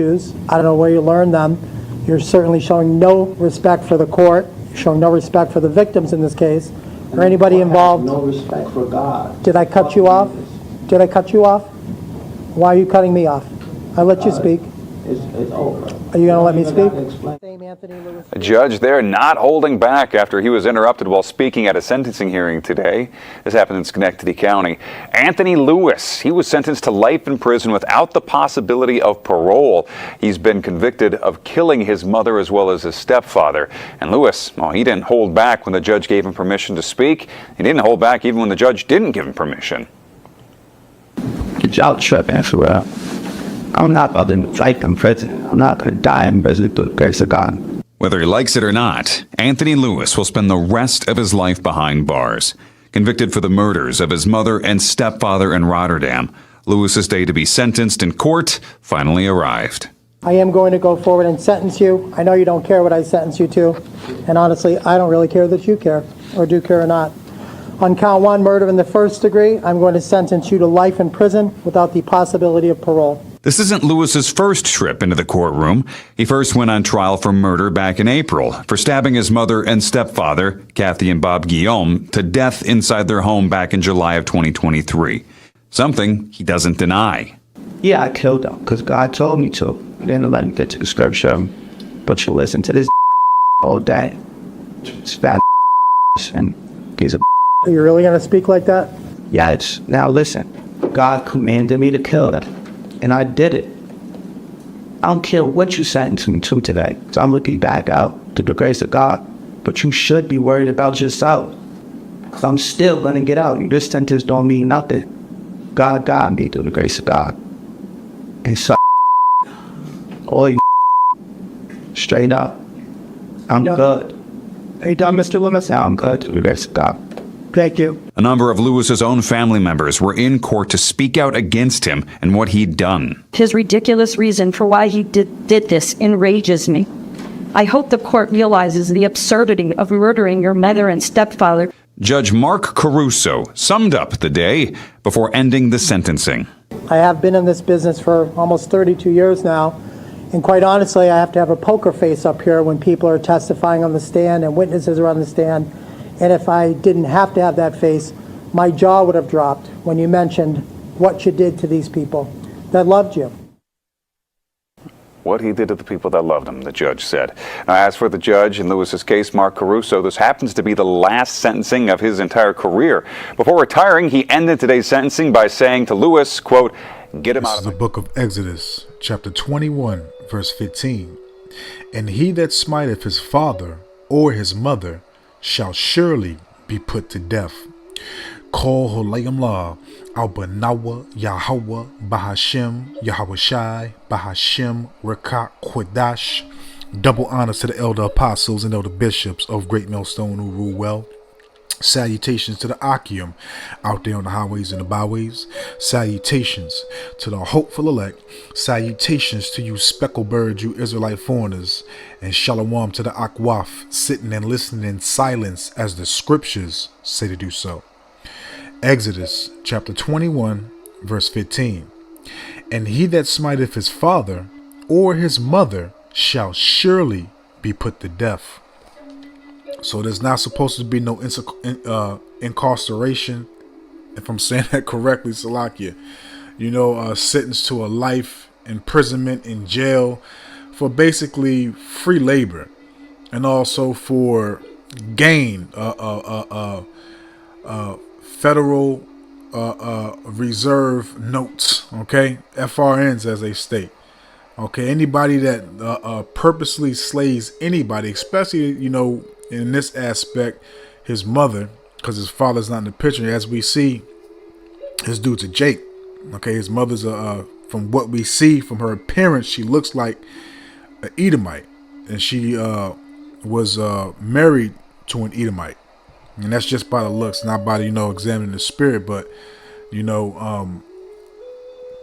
issues. I don't know where you learned them. You're certainly showing no respect for the court. You're showing no respect for the victims in this case, or anybody involved. No respect for God. Did I cut you off? Did I cut you off? Why are you cutting me off? I let you speak. It's over. Are you going to let me speak? A judge there not holding back after he was interrupted while speaking at a sentencing hearing today. This happened in Schenectady County. Anthony Lewis, he was sentenced to life in prison without the possibility of parole. He's been convicted of killing his mother as well as his stepfather. And Lewis, well, he didn't hold back when the judge gave him permission to speak. He didn't hold back even when the judge didn't give him permission. Y'all tripping for real. I'm not about to life in prison. I'm not going to die in prison through the grace of God. Whether he likes it or not, Anthony Lewis will spend the rest of his life behind bars. Convicted for the murders of his mother and stepfather in Rotterdam, Lewis's day to be sentenced in court finally arrived. I am going to go forward and sentence you. I know you don't care what I sentence you to, and honestly, I don't really care that you care, or do care or not. On count 1, murder in the first degree, I'm going to sentence you to life in prison without the possibility of parole. This isn't Lewis's first trip into the courtroom. He first went on trial for murder back in April for stabbing his mother and stepfather, Kathy and Bob Guillaume, to death inside their home back in July of 2023. Something he doesn't deny. Yeah, I killed them because God told me to. He didn't let me get to the scripture. But you listen to this all day. It's fat and he's a. Are you really going to speak like that? Yeah, now listen. God commanded me to kill them. And I did it. I don't care what you sentenced me to today. So I'm looking back out to the grace of God. But you should be worried about yourself. So I'm still going to get out. This sentence don't mean nothing. God got me through the grace of God. And so all you straight up. I'm good. Hey, done, Mr. Loomis? Now I'm good through the grace of God. Thank you. A number of Lewis's own family members were in court to speak out against him and what he'd done. His ridiculous reason for why he did this enrages me. I hope the court realizes the absurdity of murdering your mother and stepfather. Judge Mark Caruso summed up the day before ending the sentencing. I have been in this business for almost 32 years now, and quite honestly, I have to have a poker face up here when people are testifying on the stand and witnesses are on the stand. And if I didn't have to have that face, my jaw would have dropped when you mentioned what you did to these people that loved you. What he did to the people that loved him, the judge said. Now, as for the judge in Lewis's case, Mark Caruso, this happens to be the last sentencing of his entire career. Before retiring, he ended today's sentencing by saying to Lewis, quote, "Get him out of the book of Exodus, chapter 21, verse 15. And he that smiteth his father or his mother shall surely be put to death. Kol Holayim La, Al-Banawa, Yahweh, Bahashem, Yahweh Bahashem, Rekak, Quadash. Double honors to the elder apostles and elder bishops of Great Millstone who rule well. Salutations to the Akim out there on the highways and the byways. Salutations to the hopeful elect. Salutations to you speckled birds, you Israelite foreigners. And shalom to the Akwaf, sitting and listening in silence as the scriptures say to do so. Exodus chapter 21 verse 15. And he that smiteth his father or his mother shall surely be put to death. So there's not supposed to be no incarceration, if I'm saying that correctly, Salakia. Sentenced to a life imprisonment in jail for basically free labor, and also for gain, federal reserve notes, okay, FRNs as they state. Okay, anybody that purposely slays anybody, especially, in this aspect, his mother, because his father's not in the picture. As we see, his dude's a Jake. Okay, his mother's from what we see from her appearance, she looks like an Edomite, and she was married to an Edomite, and that's just by the looks, not by examining the spirit. But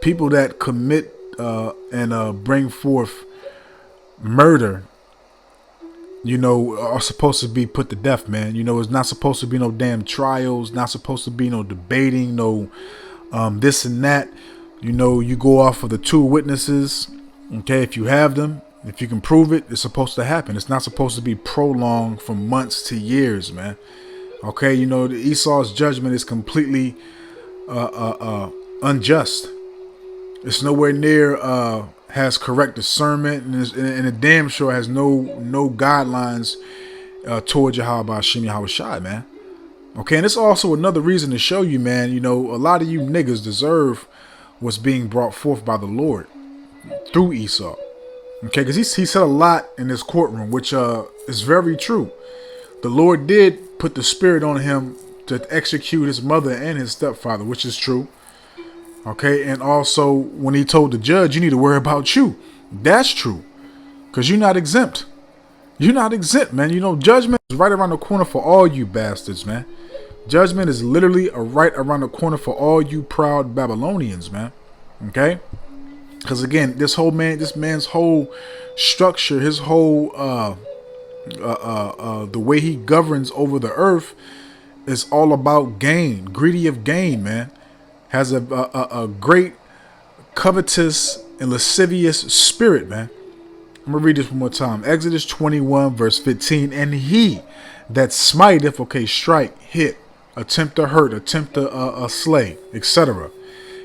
people that commit and bring forth murder, are supposed to be put to death, man. It's not supposed to be no damn trials, not supposed to be no debating, no this and that. You go off of the two witnesses, Okay, if you have them, if you can prove it, it's supposed to happen. It's not supposed to be prolonged from months to years, man. Okay, you know, Esau's judgment is completely unjust. It's nowhere near has correct discernment, and it damn sure has no guidelines towards Yahweh Shem Yahushai, man. Okay, and it's also another reason to show you, man, you know, a lot of you niggas deserve what's being brought forth by the Lord through Esau. Okay, because he said a lot in this courtroom, which is very true. The Lord did put the spirit on him to execute his mother and his stepfather, which is true. Okay, and also when he told the judge, you need to worry about you. That's true, because you're not exempt. You're not exempt, man. You know, judgment is right around the corner for all you bastards, man. Judgment is literally right around the corner for all you proud Babylonians, man. Okay? Because again, this man's whole structure, his whole the way he governs over the earth is all about gain, greedy of gain, man. Has a great covetous and lascivious spirit, man. I'm gonna read this one more time. Exodus 21 verse 15. And he that smiteth, okay, strike, hit, attempt to hurt, attempt to slay, etc.,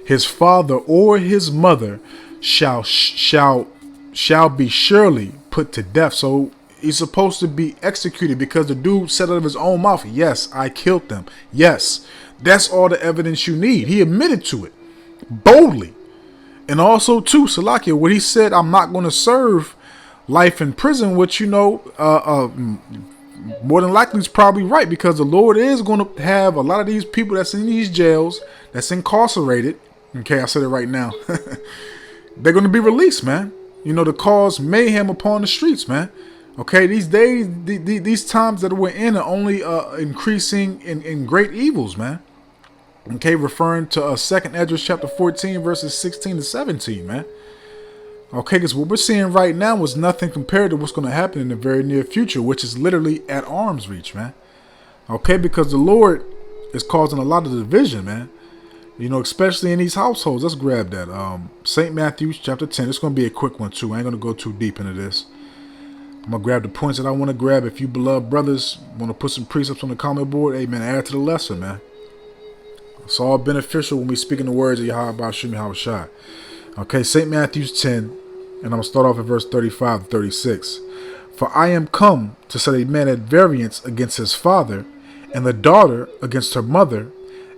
his father or his mother shall be surely put to death. So he's supposed to be executed because the dude said out of his own mouth, yes, I killed them. Yes, that's all the evidence you need. He admitted to it boldly. And also too, Salakia, when he said, I'm not going to serve life in prison, which, you know, more than likely is probably right, because the Lord is going to have a lot of these people that's in these jails, that's incarcerated. Okay, I said it right now. They're going to be released, man. You know, to cause mayhem upon the streets, man. Okay, these days, these times that we're in are only increasing in great evils, man. Okay, referring to 2nd Esdras chapter 14, verses 16 to 17, man. Okay, because what we're seeing right now is nothing compared to what's going to happen in the very near future, which is literally at arm's reach, man. Okay, because the Lord is causing a lot of division, man. You know, especially in these households. Let's grab that. St. Matthew chapter 10. It's going to be a quick one, too. I ain't going to go too deep into this. I'm going to grab the points that I want to grab. If you beloved brothers want to put some precepts on the comment board, hey, man, add to the lesson, man. It's all beneficial when we speak in the words of Yahweh Shem Yahushai. Okay, St. Matthew 10, and I'm going to start off at verse 35 to 36. For I am come to set a man at variance against his father, and the daughter against her mother,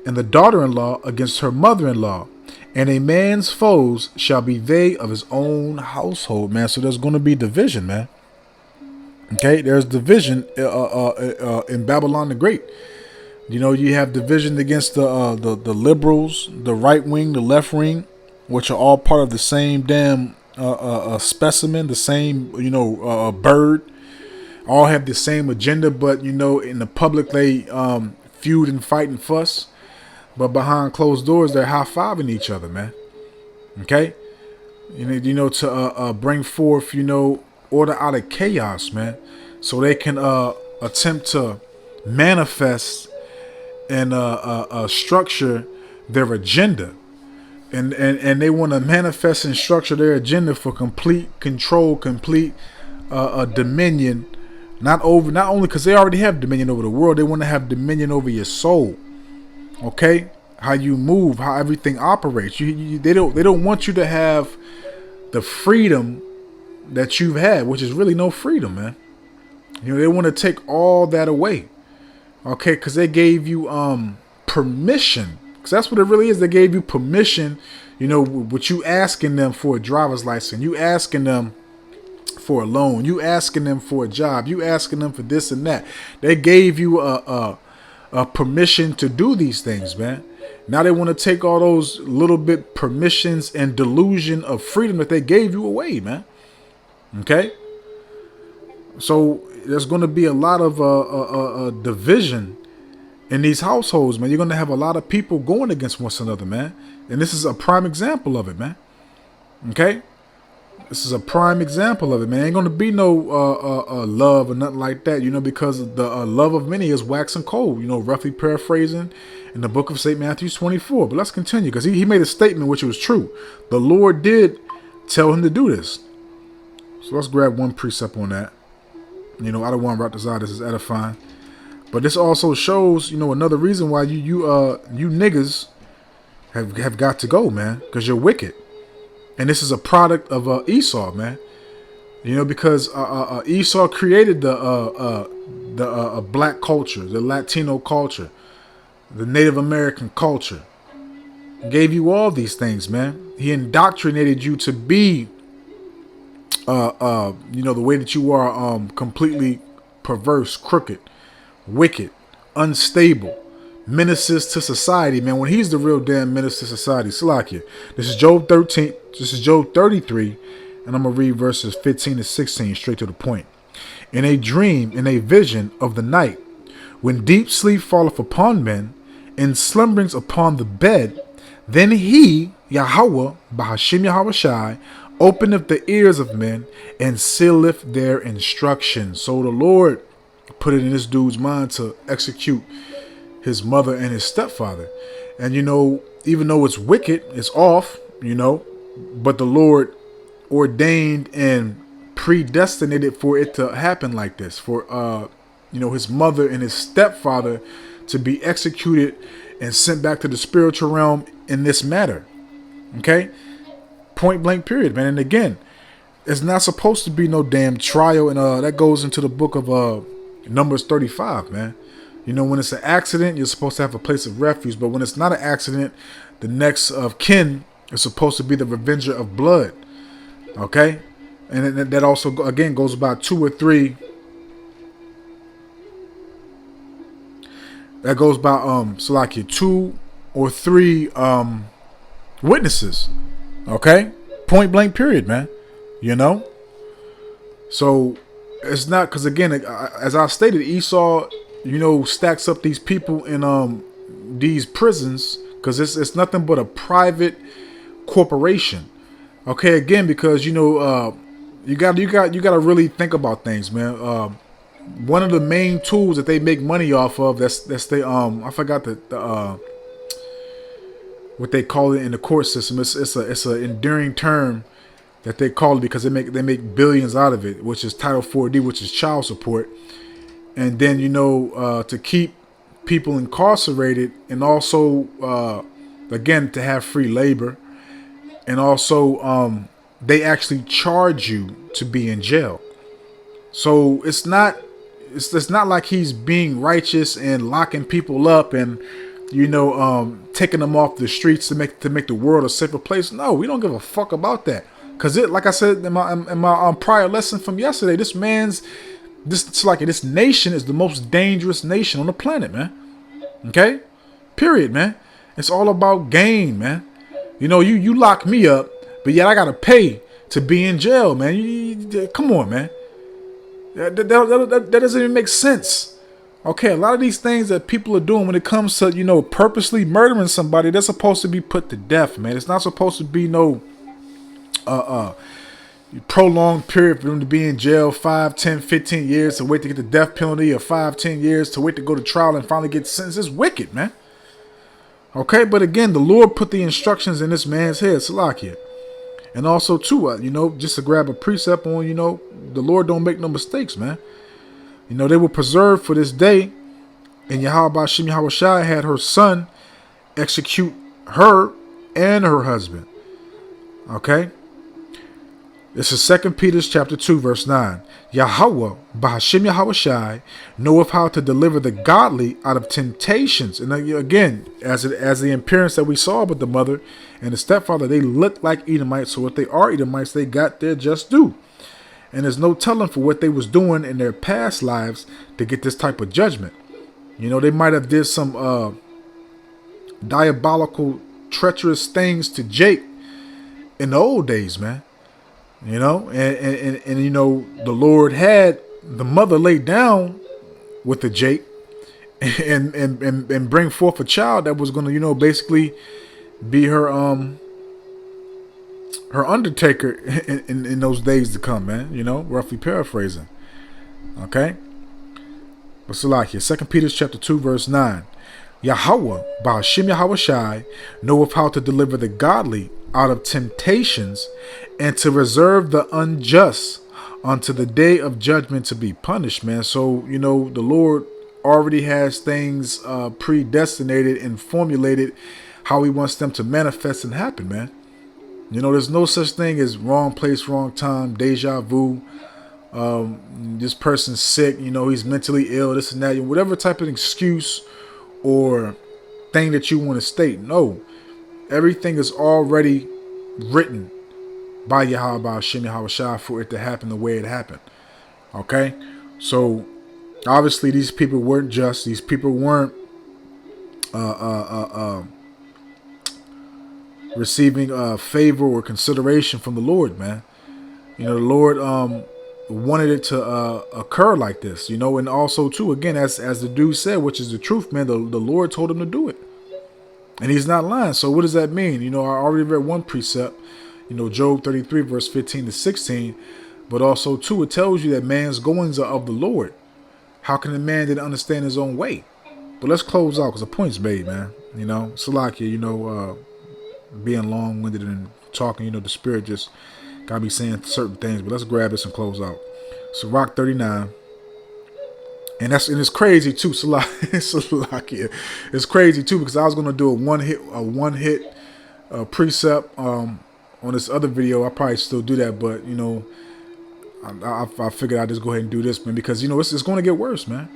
and the daughter-in-law against her mother-in-law, and a man's foes shall be they of his own household, man. So there's going to be division, man. Okay, there's division in Babylon the Great. You know, you have division against the liberals, the right wing, the left wing, which are all part of the same damn specimen, the same, you know, bird. All have the same agenda, but, you know, in the public they feud and fight and fuss. But behind closed doors, they're high-fiving each other, man. Okay? You know, to bring forth, you know, order out of chaos, man. So they can attempt to manifest and structure their agenda. And they want to manifest and structure their agenda for complete control, complete dominion. Not only because they already have dominion over the world, they want to have dominion over your soul. Okay, how you move, how everything operates. They don't want you to have the freedom that you've had, which is really no freedom, man. You know, they want to take all that away. Okay, because they gave you permission. Because that's what it really is. They gave you permission. You know, what you asking them for a driver's license, you asking them for a loan, you asking them for a job, you asking them for this and that. They gave you a permission to do these things, man. Now they want to take all those little bit permissions and delusion of freedom that they gave you away, man. Okay, so there's going to be a lot of division in these households, man. You're going to have a lot of people going against one another, man. And this is a prime example of it, man. Okay, this is a prime example of it, man. Ain't going to be no love or nothing like that, you know, because the love of many is waxing cold, you know, roughly paraphrasing in the book of St. Matthew 24. But let's continue, because he made a statement which was true. The Lord did tell him to do this. So let's grab one precept on that. I don't want to route this out. This is edifying. But this also shows, another reason why you niggas have got to go, man, because you're wicked. And this is a product of Esau, man. Because Esau created the black culture, the Latino culture, the Native American culture. Gave you all these things, man. He indoctrinated you to be, the way that you are, completely perverse, crooked, wicked, unstable, menaces to society, man. When he's the real damn menace to society. Salakia. This is Job 13. This is Job 33, and I'm gonna read verses 15 to 16 straight to the point. In a dream, in a vision of the night, when deep sleep falleth upon men, and slumberings upon the bed, then he, Yahweh, Bahashim Yahawashi, openeth the ears of men and sealeth their instruction. So the Lord put it in this dude's mind to execute his mother and his stepfather. And even though it's wicked, it's off, but the Lord ordained and predestinated for it to happen like this, for his mother and his stepfather to be executed and sent back to the spiritual realm in this matter. Okay? Point blank period, man. And again, it's not supposed to be no damn trial, and that goes into the book of Numbers 35, man. When it's an accident, you're supposed to have a place of refuge, but when it's not an accident, the next of kin is supposed to be the revenger of blood. Okay? And that also, again, goes about 2 or 3. That goes by, Salakia, 2 or 3 witnesses. Okay? Point blank period, man. So, it's not, because again, as I stated, Esau, stacks up these people in these prisons, because it's nothing but a private corporation. Okay, again, because you got to really think about things, man. One of the main tools that they make money off of, that's they I forgot the what they call it in the court system. It's an enduring term that they call it, because they make billions out of it, which is Title 4D, which is child support. And then to keep people incarcerated, and also again to have free labor, and also they actually charge you to be in jail. So it's not like he's being righteous and locking people up and taking them off the streets to make the world a safer place. No, we don't give a fuck about that. Cause like I said in my prior lesson from yesterday, this nation is the most dangerous nation on the planet, man. Okay, period, man. It's all about gain, man. You lock me up, but yet I gotta pay to be in jail, man. Come on, man. That doesn't even make sense. Okay, a lot of these things that people are doing when it comes to, purposely murdering somebody, they're supposed to be put to death, man. It's not supposed to be no prolonged period for them to be in jail 5, 10, 15 years to wait to get the death penalty, or 5, 10 years to wait to go to trial and finally get sentenced. It's wicked, man. Okay, but again, the Lord put the instructions in this man's head, Salakia. And also, too, just to grab a precept on, the Lord don't make no mistakes, man. They were preserved for this day. And Yahweh Shem Yahawashi had her son execute her and her husband. Okay? This is 2 Peter chapter 2, verse 9. Yahweh, Bahashim Yahawashi, knoweth how to deliver the godly out of temptations. And again, as the appearance that we saw with the mother and the stepfather, they look like Edomites. So if they are Edomites, they got their just due. And there's no telling for what they was doing in their past lives to get this type of judgment. They might have did some diabolical, treacherous things to Jake in the old days, man. And the Lord had the mother lay down with the Jake and bring forth a child that was going to, basically be her undertaker in those days to come, man. Roughly paraphrasing. Okay? But Salakia, 2 Peter chapter 2, verse 9. Yahweh, Bahashim Yahawashi, knoweth how to deliver the godly out of temptations, and to reserve the unjust unto the day of judgment to be punished, man. So, the Lord already has things predestinated and formulated how he wants them to manifest and happen, man. There's no such thing as wrong place, wrong time, deja vu. This person's sick, he's mentally ill, this and that, whatever type of excuse or thing that you want to state. No, everything is already written by Yahweh Hashem Yahushua for it to happen the way it happened. Okay, so obviously these people weren't just. These people weren't receiving favor or consideration from the Lord, man. The Lord wanted it to occur like this, and also too, again, as the dude said, which is the truth, man. The Lord told him to do it, and he's not lying. So what does that mean? I already read one precept, Job 33 verse 15 to 16, but also too, it tells you that man's goings are of the Lord. How can a man that understand his own way? But let's close out because the point's made, man. Salakia, being long-winded and talking, the spirit just got me saying certain things. But let's grab this and close out. Sirach 39. And it's crazy too, Salakia. It's crazy too because I was gonna do a one hit precept on this other video. I'll probably still do that, but I figured I'd just go ahead and do this, man, because it's going to get worse, man.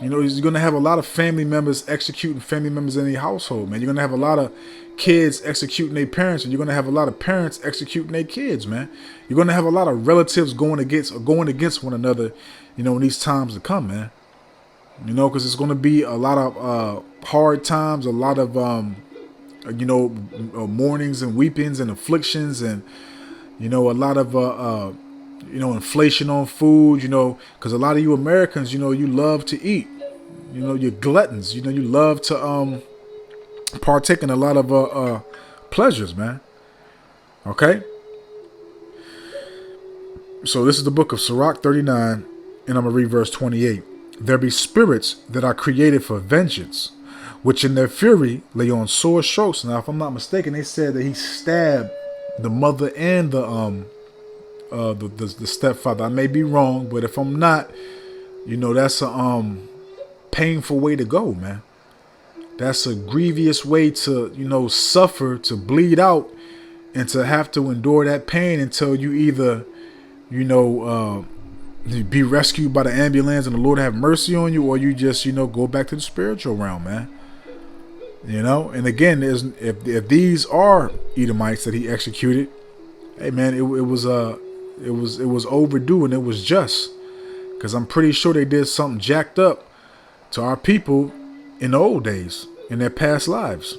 You're going to have a lot of family members executing family members in their household, man. You're going to have a lot of kids executing their parents, and you're going to have a lot of parents executing their kids, man. You're going to have a lot of relatives going against one another, in these times to come, man. Because it's going to be a lot of hard times, a lot of mournings and weepings and afflictions, and a lot of inflation on food, because a lot of you Americans, you love to eat, you're gluttons, you love to partake in a lot of pleasures, man. Okay, so this is the book of Sirach 39, and I'm gonna read verse 28. There be spirits that are created for vengeance, which in their fury lay on sore strokes. Now, if I'm not mistaken, they said that he stabbed the mother and the stepfather. I may be wrong, but if I'm not, that's a painful way to go, man. That's a grievous way to suffer, to bleed out, and to have to endure that pain until you either be rescued by the ambulance and the Lord have mercy on you, or you just go back to the spiritual realm, man. And again, if these are Edomites that he executed, hey man, it was overdue, and it was just, because I'm pretty sure they did something jacked up to our people in the old days, in their past lives.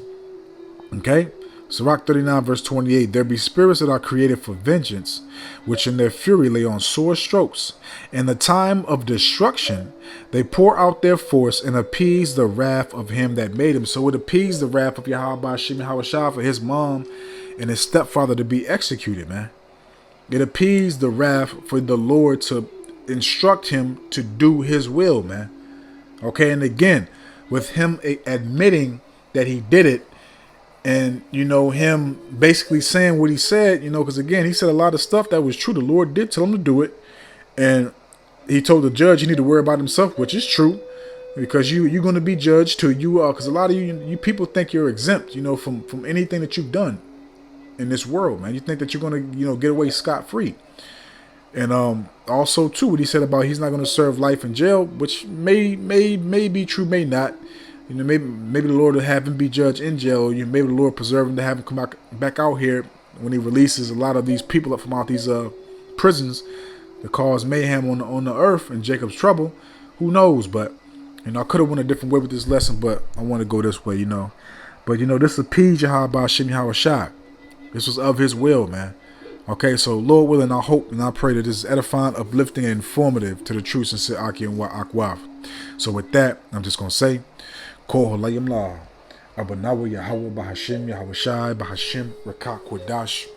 Okay, Sirach 39 verse 28. There be spirits that are created for vengeance, which in their fury lay on sore strokes. In the time of destruction they pour out their force and appease the wrath of him that made him. So it appeased the wrath of Yahweh Hashem Yahushua for his mom and his stepfather to be executed, man. It appeased the wrath for the Lord to instruct him to do his will, man. Okay, and again, with him admitting that he did it, and him basically saying what he said, because again, he said a lot of stuff that was true. The Lord did tell him to do it, and he told the judge he need to worry about himself, which is true, because you're going to be judged too. Because a lot of you people think you're exempt, from anything that you've done in this world, man. You think that you're going to get away scot-free. And also too, what he said about he's not going to serve life in jail, which may be true, may not. Maybe the Lord will have him be judged in jail. Maybe the Lord preserve him to have him come back out here when he releases a lot of these people up from out these prisons to cause mayhem on the earth and Jacob's trouble. Who knows? But I could have went a different way with this lesson, but I want to go this way, But this appeased Yahweh Hashem Yahushua. This was of his will, man. Okay, so Lord willing, I hope and I pray that this is edifying, uplifting, and informative to the true, sincere Aki and Akwaf. So with that, I'm just going to say, Kol Halayim La, Abanawa Yahweh Bahashim Yahushai Bahashim Rakak Wadash.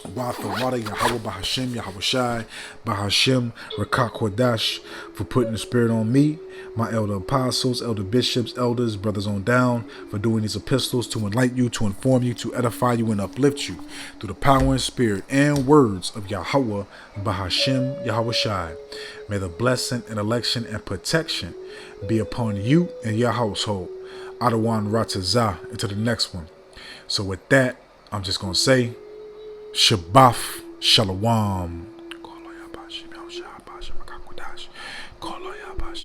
Wada Yahweh Bahashim Yahweh Shai Bahashim Rakak Kodash for putting the spirit on me, my elder apostles, elder bishops, elders, brothers on down, for doing these epistles to enlighten you, to inform you, to edify you, and uplift you through the power and spirit and words of Yahweh Bahashim Yahweh Shai. May the blessing and election and protection be upon you and your household. Adawan Ratazah into the next one. So with that, I'm just going to say, Shabbat Shalom.